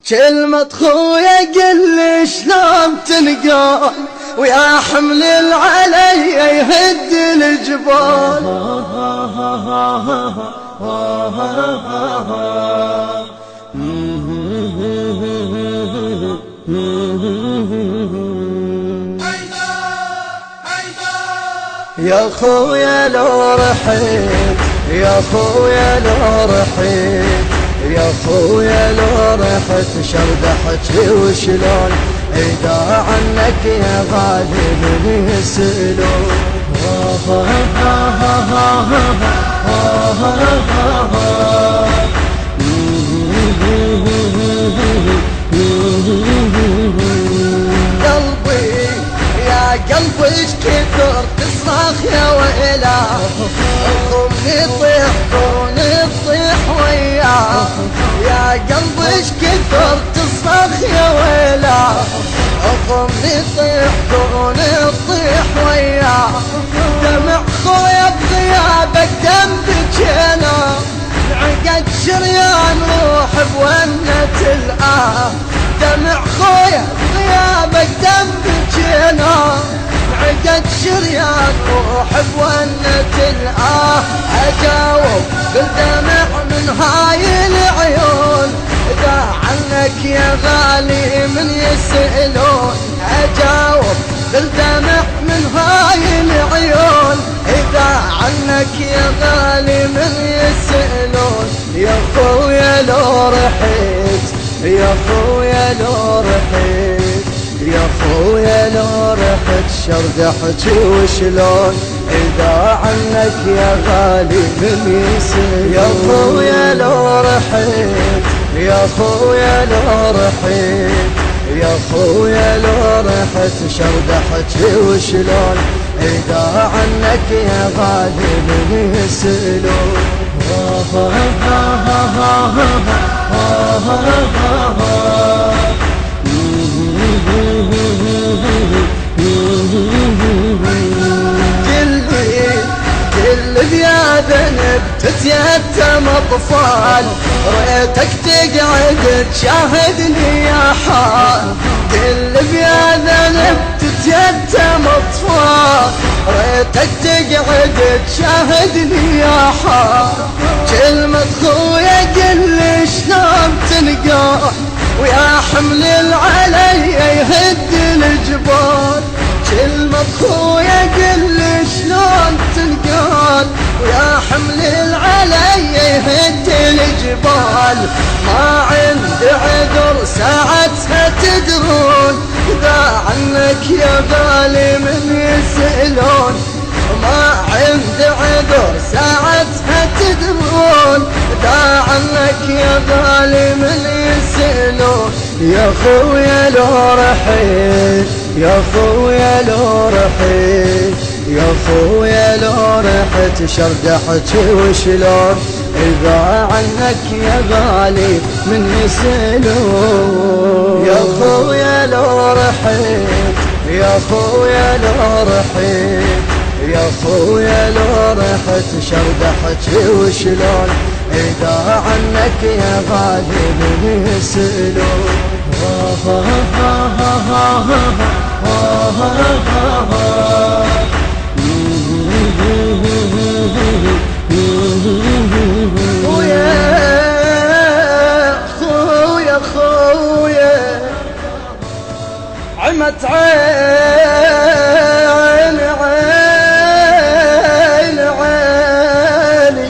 كلمة خويا قل لي شلون تلقى ويا حمل العلي يهد الجبال. يا خويا لو رحيت، يا خويا لو رحيت، يا خويا لو رحت شردحت وشلون إذا عنك يا غالي من يسألون. قلبي يا قلبي ايش كثر تصرخ يا ويلاه، قومني طيح كوني تطيح وياه. يا قلبي ايش كثر تصرخ يا ويلاه، قومني طيح كوني تطيح وياه. دمع خويا بغيابك دم بجينا، عقد شريان روح بونة الآه. دمع خويا بغيابك دم بجينا، عقد شريان روح بونة الآه. أجاوب بالدمع من هاي العيون إذا عنك يا غالي من يسألون. أجاوب بالدمع من هاي العيون إذا عنك يا غالي من يسألون. يا خويا لو رحيت، يا خويا لو رحيت، يا خويا لو رحت شردحت وشلون إذا عنك يا غالي من يسألون. يا خويا لو رحيت، يا خويا لو رحيت، يا خويا لو رحت شردحت وشلون إذا عنك يا غالي من يسألون. كل يا ذنب تتيتم اطفال، ريتك تقعد تشاهدني يا حال. كل يا ذنب تتيتم اطفال، ريتك تقعد تشاهدني يا حال. كلمة خويا قل لي شلون تلقى ويا حمل العلي يهد الجبال. كلمة خويا قل لي شلون تلقى ويا حمل العلي يهد الجبال. ما عندي عذر ساعتها تدرون إذا عنك يا غالي من يسألون. ما عندي عذر ساعتها تدرون إذا عنك يا غالي من يسألون. يا خويا لو رحيت، يا خويا لو رحيت، يا خويا لو رحت شردحت وشلون إذا عنك يا غالي من يسألون. يا خويا لو رحيت، يا خويا لو رحيت، يا خويا لو رحت شردحت وشلون إذا عنك يا غالي من يسألون. خويا خويا عمت عين عين عيني،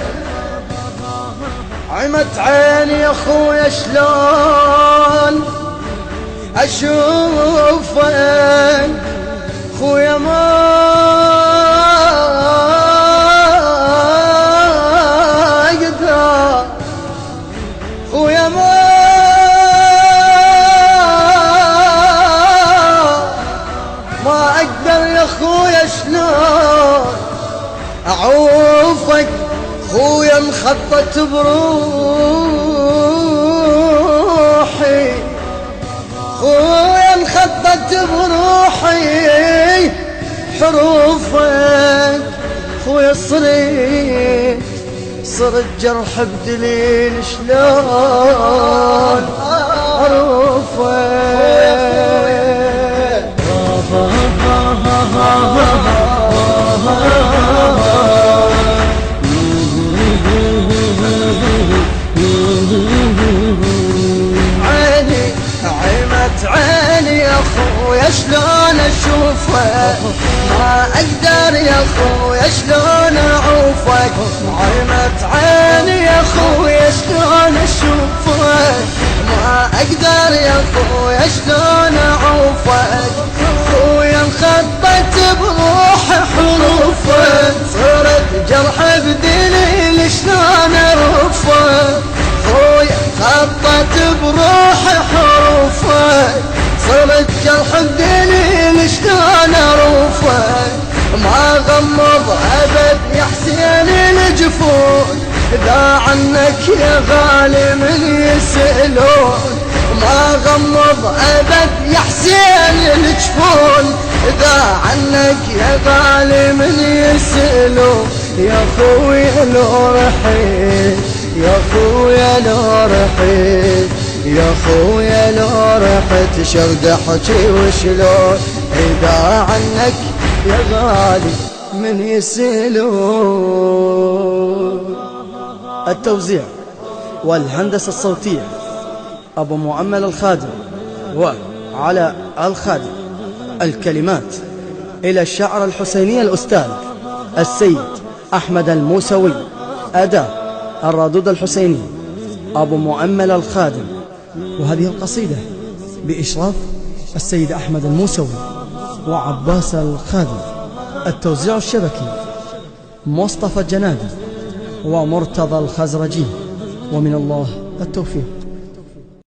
عمت عيني يا خويا شلون أشوفك خويا ما أقدر، خويا ما أقدر يا خويا شلون أعوفك خويا مخطط بروحي، خويا مخطط بروحي حروفك خويا صرت جرح بدليل شلون خويا شلون اشوفك، ما اقدر يا خويا شلون اعوفك، عرمت عيني يا خويا شلون اشوفك، ما اقدر يا خويا شلون اعوفك، خويا انخطت بروحي حروفك، صرت جرح بدليل شلون ارفك، خويا انخطت بروحي حروفك، صرت جرح بدليل شلون ارفك، ما غمض ابد يا حسين الجفون، اذا عنك يا غالي من يسألون، ما غمض ابد يا حسين الجفون، اذا عنك يا غالي من يسألون، يا خويا لو رحيت، يا خويا لو رحيت، يا خويا لو رحت شرد احكي وشلون، اذا عنك يا غالي من يسألون. التوزيع والهندسة الصوتية أبو مؤمل الخادم وعلى الخادم. الكلمات إلى الشاعر الحسيني الأستاذ السيد أحمد الموسوي. أداء الردود الحسيني أبو مؤمل الخادم. وهذه القصيدة بإشراف السيد أحمد الموسوي وعباس الخادم. التوزيع الشبكي مصطفى الجنادي ومرتضى الخزرجي. ومن الله التوفيق.